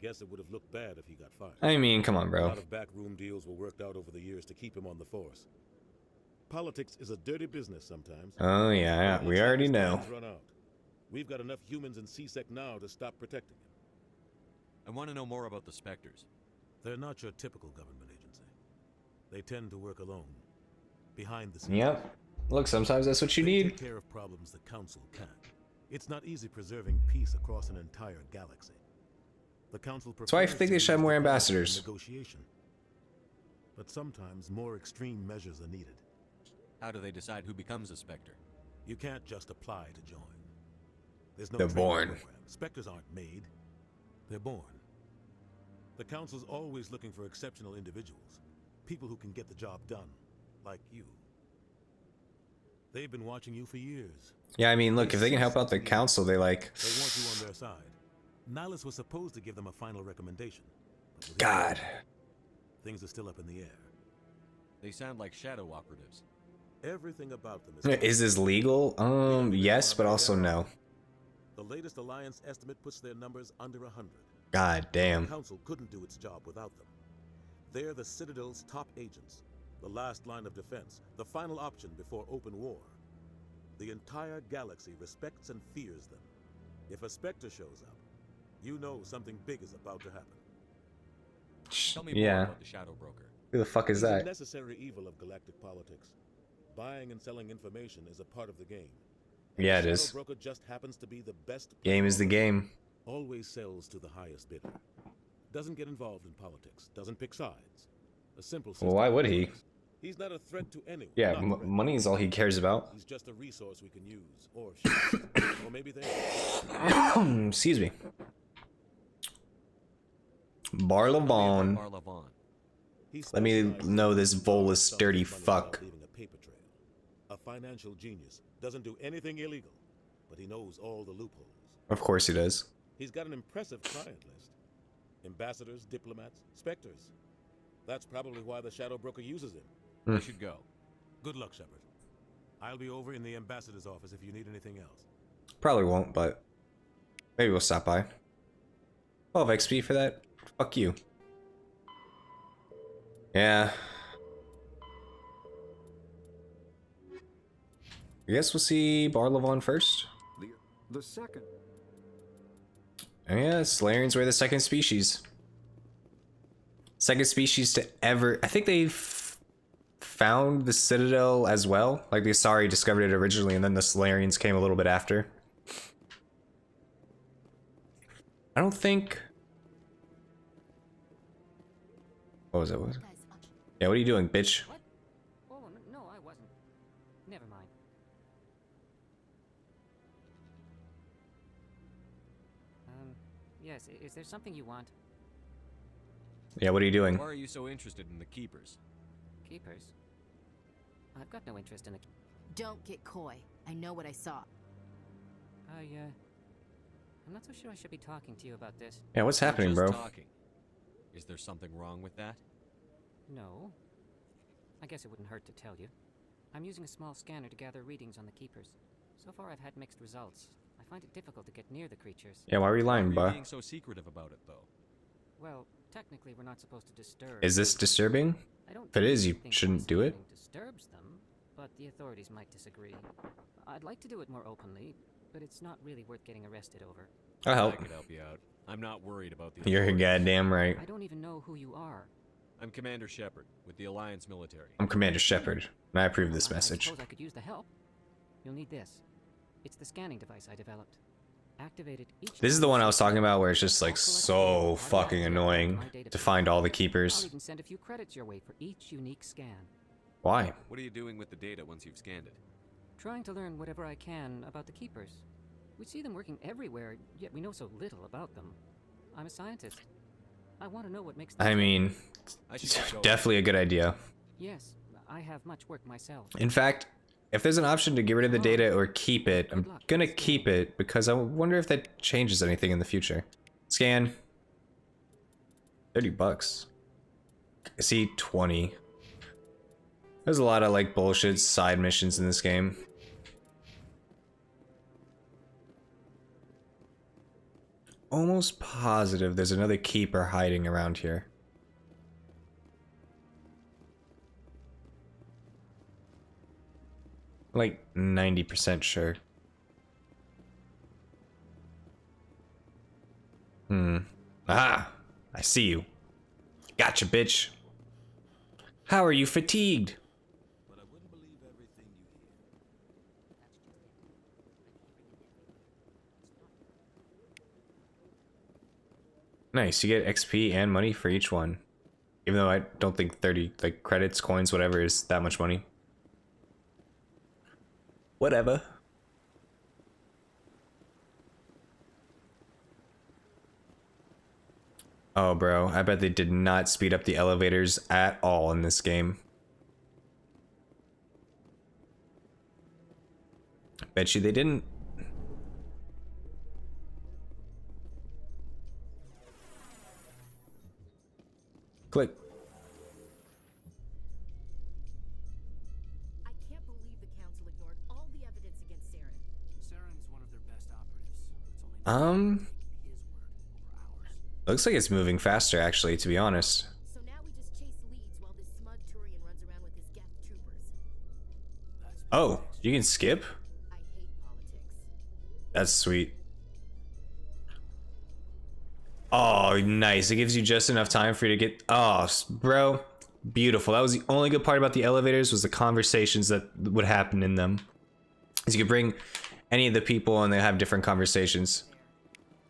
Guess it would have looked bad if he got fired. I mean, come on, A bro. lot of backroom deals were worked out over the years to keep him on the force. Politics is a dirty business sometimes. Oh, yeah, we already know. Run out. We've got enough humans in CSEC now to stop protecting him. I want to know more about the Spectres. They're not your typical government agency. They tend to work alone, behind the scenes. Yep. Look, sometimes that's what you They need. take care of problems the Council can't. It's not easy preserving peace across an entire galaxy. The Council That's why I prefers think to they should have use more diplomacy and ambassadors. Negotiation. but sometimes more extreme measures are needed. How do they decide who becomes a Spectre? You can't just apply to join. There's no They're training born. program. Spectres aren't made. They're born. The Council's always looking for exceptional individuals. People who can get the job done. Like you. They've been watching you for years. Yeah, I mean, look, if they can help out the council, they like... They want you on their side. Nihilus was supposed to give them a final recommendation. But with God. Things are still up in the air. They sound like shadow operatives. Everything about them Is this legal? Yes, but also no. The latest Alliance estimate puts their numbers under 100. God damn. The Council couldn't do its job without them. They're the Citadel's top agents, the last line of defense, the final option before open war. The entire galaxy respects and fears them. If a Spectre shows up, you know something big is about to happen. Tell me more Yeah. about the Shadow Broker. Who the fuck is He's a that? necessary evil of galactic politics. Buying and selling information is a part of the game. Yeah, it The is. Shadow Broker just happens to be the best. Game is the game. Always sells to the highest bidder. Doesn't get involved in politics. Doesn't pick sides. A simple system. Well, why would he? He's not a threat to anyone. Yeah, not threat. money is all he cares about. He's just a resource we can use, or share. Or maybe they. Excuse me. Barlavon. Barlavon. Let me know this Volus dirty fuck. Leaving a paper trail. A financial genius. Doesn't do anything illegal, but he knows all the loopholes. Of course he does. He's got an impressive client list. Ambassadors, diplomats, specters. That's probably why the Shadow Broker uses him. We should go. Good luck, Shepard. I'll be over in the ambassador's office if you need anything else. Probably won't, but maybe we'll stop by. 12 XP for that? Fuck you. Yeah. I guess we'll see Barlavon first. The second. Oh yeah, Solarians were the second species. Second species to ever... I think they've found the Citadel as well. Like the Asari discovered it originally and then the Solarians came a little bit after. I don't think... What was it? What was it? Yeah, what are you doing, bitch? What? Oh, no, I wasn't. Never mind. Yes, is there something you want? Yeah, what are you doing? Why are you so interested in the Keepers? Keepers? I've got no interest in the... Don't get coy. I know what I saw. I'm not so sure I should be talking to you about this. Yeah, what's happening, Just bro? Talking. Is there something wrong with that? No. I guess it wouldn't hurt to tell you. I'm using a small scanner to gather readings on the Keepers. So far I've had mixed results. I find it difficult to get near the creatures. Yeah, why are you lying, Why are bro? you being so secretive about it, though? Well, technically we're not supposed to disturb... Is this disturbing? I don't If it is, you think shouldn't do it. disturbs them, but the authorities might disagree. I'd like to do it more openly, but it's not really worth getting arrested over. I'll help. I could help you out. I'm not worried about the You're authorities. goddamn right. I don't even know who you are. I'm Commander Shepard with the Alliance military. I'm Commander Shepard, and I approve this I message. suppose I could use the help. You'll need this. It's the scanning device I developed. Activated each... This is the one I was talking about where it's just like so fucking annoying to find all the I'll keepers. even send a few credits your way for each unique scan. Why? What are you doing with the data once you've scanned it? Trying to learn whatever I can about the Keepers. We see them working everywhere, yet we know so little about them. I'm a scientist. I want to know what makes them I tick. mean, I should get going. definitely a good idea. Yes, I have much work myself. In fact, if there's an option to get rid of the data or keep it, I'm gonna keep it because I wonder if that changes anything in the future. Scan. $30. I see 20. There's a lot of like bullshit side missions in this game. Almost positive there's another keeper hiding around here. Like 90% sure. Ah, I see you. Gotcha, bitch. How are you fatigued? But I wouldn't believe everything you hear. Nice, you get XP and money for each one. Even though I don't think 30 like credits, coins, whatever is that much money. Whatever. Oh, bro, I bet they did not speed up the elevators at all in this game. Bet you they didn't. Click. I can't believe the council ignored all the evidence against Saren. Saren's one of their best operatives. It's only Looks like it's moving faster, actually, to be honest. So now we just chase leads while this smug Turian runs around with his Geth troopers. Oh, you can skip? I hate politics. That's sweet. Oh, nice. It gives you just enough time for you to get... Oh, bro. Beautiful. That was the only good part about the elevators, was the conversations that would happen in them. Is you could bring any of the people and they have different conversations.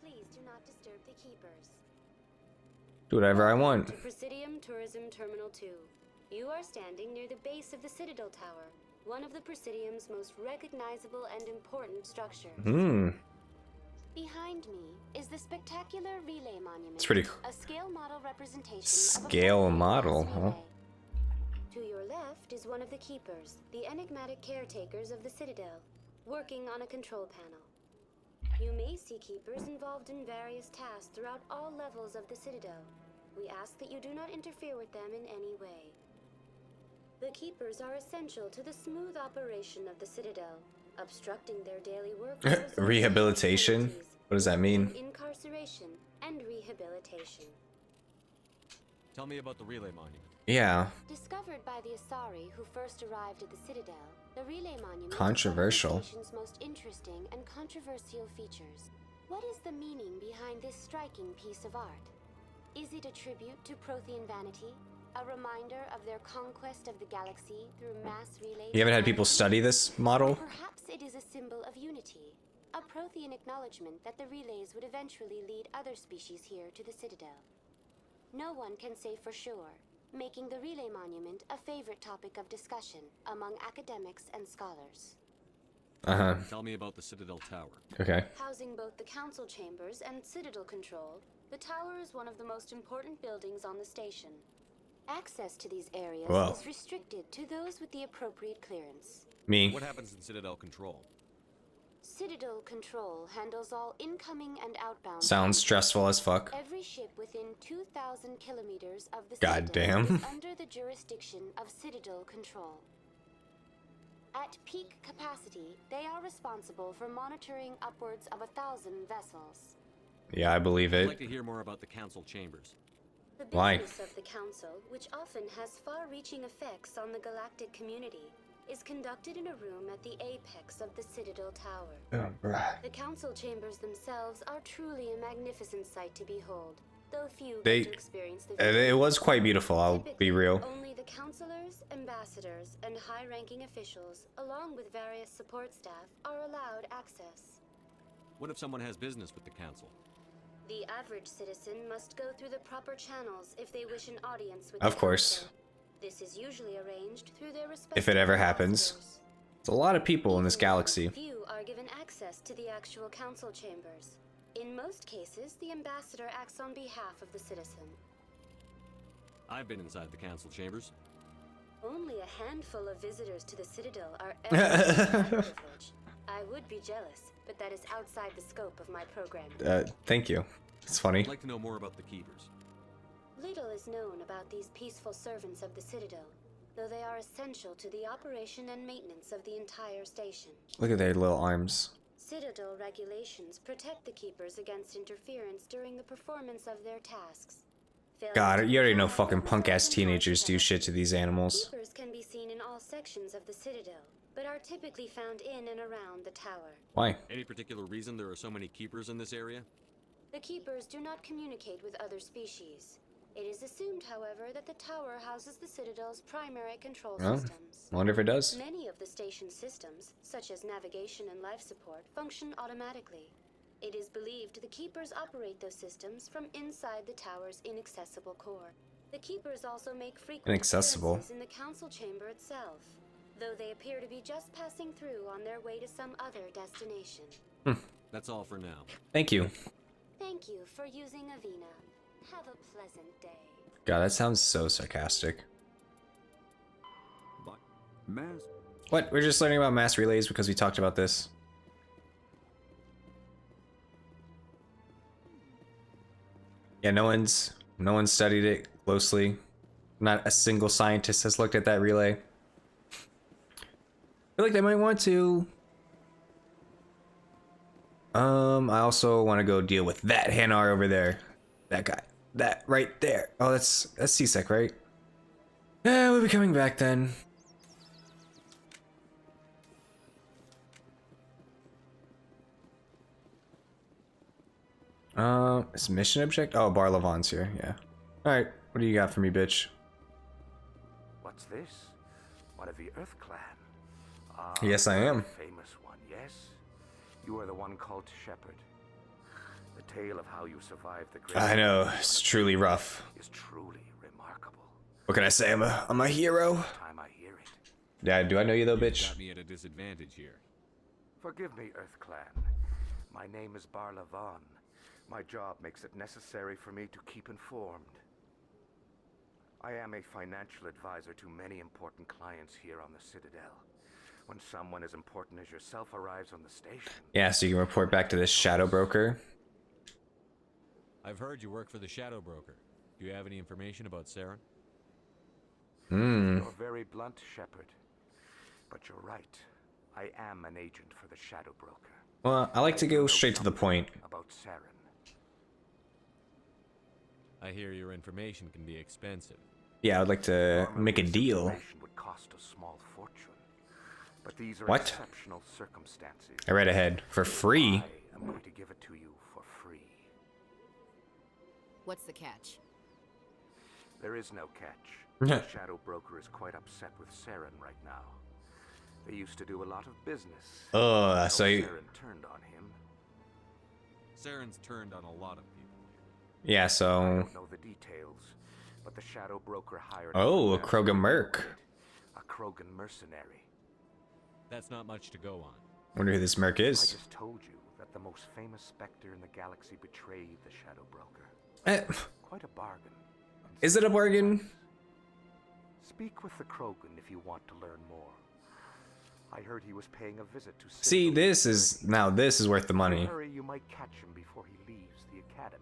Please do not disturb the keepers. Do whatever I want. To Presidium Tourism Terminal 2. You are standing near the base of the Citadel Tower, one of the Presidium's most recognizable and important structures. Behind me is the spectacular relay monument. It's pretty cool. A scale model representation. Scale model, huh? To your left is one of the keepers, the enigmatic caretakers of the Citadel, working on a control panel. You may see keepers involved in various tasks throughout all levels of the Citadel. We ask that you do not interfere with them in any way. The keepers are essential to the smooth operation of the Citadel, obstructing their daily work. Rehabilitation? What does that mean? Incarceration and rehabilitation. Tell me about the relay monument. Yeah. Discovered by the Asari who first arrived at the Citadel, the relay monument Controversial. is one of the station's most interesting and controversial features. What is the meaning behind this striking piece of art? Is it a tribute to Prothean vanity? A reminder of their conquest of the galaxy through mass relays? You haven't had people study this model? Perhaps it is a symbol of unity, a Prothean acknowledgement that the relays would eventually lead other species here to the Citadel. No one can say for sure, making the relay monument a favorite topic of discussion among academics and scholars. Tell me about the Citadel Tower. Okay. Housing both the council chambers and Citadel control, the tower is one of the most important buildings on the station. Access to these areas is restricted to those with the appropriate clearance. Me. What happens in Citadel Control? Citadel Control handles all incoming and outbound. Sounds stressful as fuck. Every ship within 2,000 kilometers of the God Citadel damn. is under the jurisdiction of Citadel Control. At peak capacity, they are responsible for monitoring upwards of 1,000 vessels. Yeah, I believe I'd it. like to hear more about the council chambers. The Why? business of the Council, which often has far-reaching effects on the galactic community, is conducted in a room at the apex of the Citadel Tower. Oh, bruh. The Council chambers themselves are truly a magnificent sight to behold, though few They- get to experience the view. It was quite beautiful, I'll be real. Only the councilors, ambassadors, and high-ranking officials, along with various support staff, are allowed access. What if someone has business with the council? The average citizen must go through the proper channels if they wish an audience with Of the course. council. This is usually arranged through their respective If it ever happens. ambassadors. It's a lot of people in this galaxy. Few are given access to the actual council chambers. In most cases, the ambassador acts on behalf of the citizen. I've been inside the council chambers. Only a handful of visitors to the Citadel are ever given that privilege. I would be jealous, but that is outside the scope of my program. Thank you. It's funny. I'd like to know more about the keepers. Little is known about these peaceful servants of the Citadel, though they are essential to the operation and maintenance of the entire station. Look at their little arms. Citadel regulations protect the keepers against interference during the performance of their tasks. God, you already know fucking punk-ass teenagers do shit to these animals. Keepers can be seen in all sections of the Citadel, but are typically found in and around the tower. Why? Any particular reason there are so many keepers in this area? The keepers do not communicate with other species. It is assumed, however, that the tower houses the Citadel's primary control Well, systems. wonder if it does. Many of the station's systems, such as navigation and life support, function automatically. It is believed the keepers operate those systems from inside the tower's inaccessible core. The keepers also make frequent Inaccessible. appearances in the council chamber itself, though they appear to be just passing through on their way to some other destination. That's all for now. Thank you. Thank you for using Avena. Have a pleasant day. God, that sounds so sarcastic. But mass. What? We're just learning about mass relays because we talked about this. Yeah, no one's studied it closely. Not a single scientist has looked at that relay. I feel like they might want to. I also want to go deal with that Hanar over there. That guy. That right there. Oh, that's CSEC, right? Yeah, we'll be coming back then. Is mission object? Oh, Bar Levon's here, yeah. Alright, what do you got for me, bitch? What's this? One of the Earth Clan? Yes, I am. Famous one, yes? You are the one called Shepherd. The tale of how you survived the great... I know, it's truly rough. ...is truly remarkable. What can I say? I'm a hero. Time I hear it. Yeah, do I know you though, bitch? Got me at a disadvantage here. Forgive me, Earth Clan. My name is Bar Levon. My job makes it necessary for me to keep informed. I am a financial advisor to many important clients here on the Citadel. When someone as important as yourself arrives on the station... Yeah, so you can report back to this shadow broker. I've heard you work for the Shadow Broker. Do you have any information about Saren? You're very blunt, Shepherd. But you're right. I am an agent for the Shadow Broker. Well, I like to go straight to the point. About Saren. I hear your information can be expensive. Yeah, I'd like to make a deal. Would cost a small fortune. But these are What? exceptional circumstances. I read ahead. For free? I am going to give it to you for free. What's the catch? There is no catch. The Shadow Broker is quite upset with Saren right now. They used to do a lot of business. Oh, so you... Saren turned on him. Saren's turned on a lot of people. Yeah, so... I don't know the details, but the Shadow Broker hired... Oh, a Krogan merc. A Krogan mercenary. That's not much to go on. Wonder who this merc is. I just told you that the most famous specter in the galaxy betrayed the Shadow Broker. Quite a bargain. Is it a bargain? Speak with the Krogan if you want to learn more. I heard he was paying a visit to... See, this is... Now this is worth the money. Hurry, you might catch him before he leaves the academy.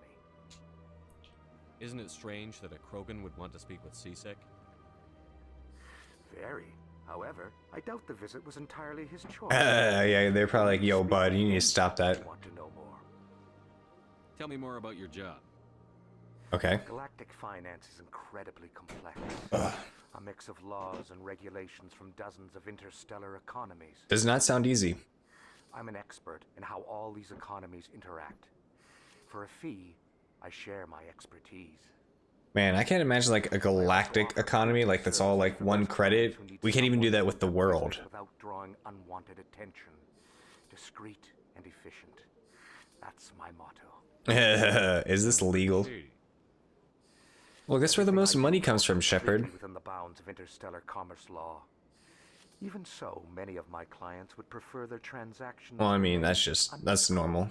Isn't it strange that a Krogan would want to speak with CSEC? Very. However, I doubt the visit was entirely his choice. Yeah, they're probably like, yo, bud, you need to stop that. Want to know more? Tell me more about your job. Okay. Galactic finance is incredibly complex. A mix of laws and regulations from dozens of interstellar economies. Does not sound easy. I'm an expert in how all these economies interact. For a fee, I share my expertise. Man, I can't imagine like a galactic economy like that's all like one credit. We can't even do that with the world. Without drawing unwanted attention. Discreet and efficient. That's my motto. Is this legal? Well, that's where the most money comes from, Shepard. Within the bounds of interstellar commerce law. Even so, many of my clients would prefer their transactions... Well, I mean, that's normal.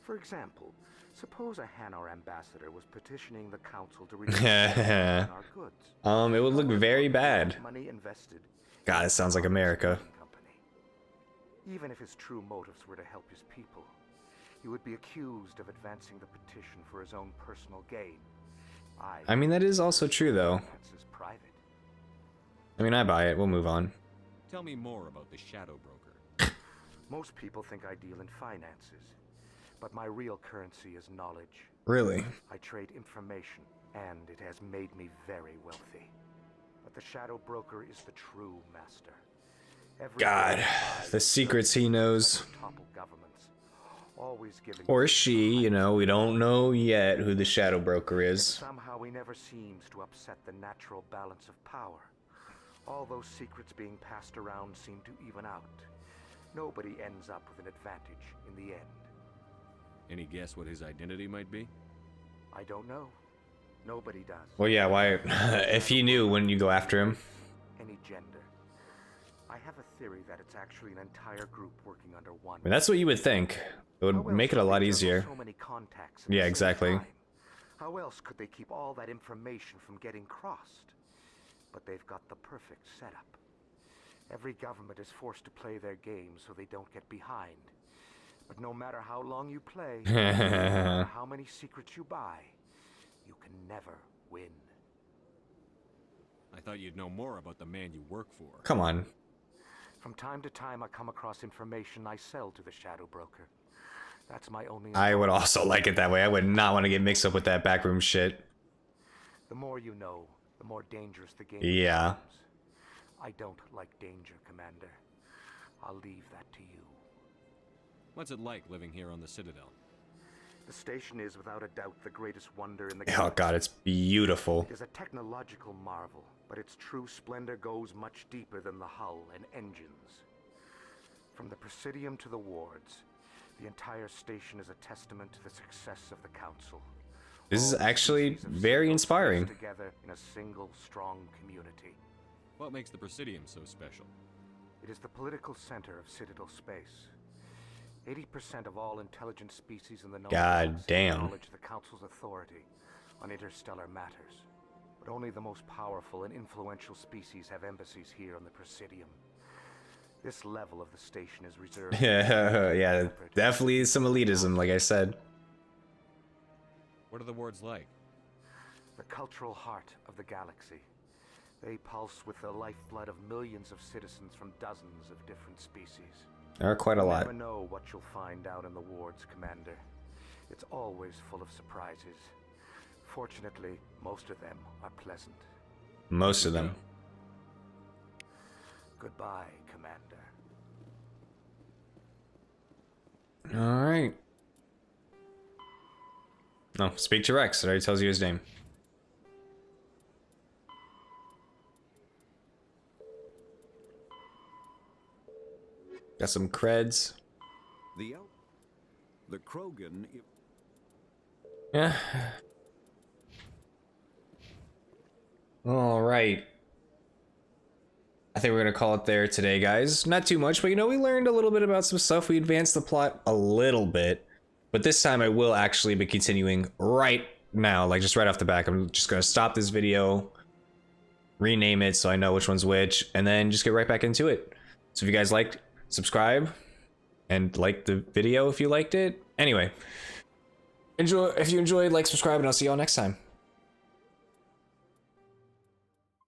For example, suppose a Hanar ambassador was petitioning the council to reduce our goods. It would look very bad. Money invested. God, it sounds like America. Even if his true motives were to help his people, he would be accused of advancing the petition for his own personal gain. I mean, that is also true, though. Private. I mean, I buy it. We'll move on. Tell me more about the Shadow Broker. Most people think I deal in finances, but my real currency is knowledge. Really? I trade information, and it has made me very wealthy. But the Shadow Broker is the true master. God, the secrets he knows. Topple governments. Always giving Or she, you know, we don't know yet who the Shadow Broker is. Somehow he never seems to upset the natural balance of power. All those secrets being passed around seem to even out. Nobody ends up with an advantage in the end. Any guess what his identity might be? I don't know. Nobody does. Well, yeah, why? If you knew, wouldn't you go after him? Any gender. I have a theory that it's actually an entire group working under one. I mean, that's what you would think. It would make it a lot easier. So many contacts at the Yeah, same exactly. time. How else could they keep all that information from getting crossed? But they've got the perfect setup. Every government is forced to play their game so they don't get behind. But no matter how long you play, no matter how many secrets you buy, you can never win. I thought you'd know more about the man you work for. Come on. From time to time, I come across information I sell to the Shadow Broker. That's my only... I would also like it that way. I would not want to get mixed up with that backroom shit. The more you know, the more dangerous the game Yeah. becomes. I don't like danger, Commander. I'll leave that to you. What's it like living here on the Citadel? The station is without a doubt the greatest wonder in the Oh god, it's beautiful. It is a technological marvel, but its true splendor goes much deeper than the hull and engines. From the Presidium to the wards, the entire station is a testament to the success of the Council. This is actually very inspiring. Together in a single, strong community. What makes the Presidium so special? It is the political center of Citadel space. 80% of all intelligent species in the known God damn. acknowledge the Council's authority on interstellar matters. But only the most powerful and influential species have embassies here on the Presidium. This level of the station is reserved. Yeah, definitely some elitism, like I said. What are the wards like? The cultural heart of the galaxy. They pulse with the lifeblood of millions of citizens from dozens of different species. There are quite a lot. You never know what you'll find out in the wards, Commander. It's always full of surprises. Fortunately, most of them are pleasant. Most of them. Goodbye, Commander. Alright. No, speak to Rex. It already tells you his name. Got some creds. The Krogan. Yeah. Alright. I think we're gonna call it there today, guys. Not too much, but you know, we learned a little bit about some stuff. We advanced the plot a little bit. But this time I will actually be continuing right now, like just right off the back. I'm just gonna stop this video, rename it so I know which one's which, and then just get right back into it. So if you guys liked, subscribe, and like the video if you liked it. Anyway, if you enjoyed, like, subscribe, and I'll see y'all next time.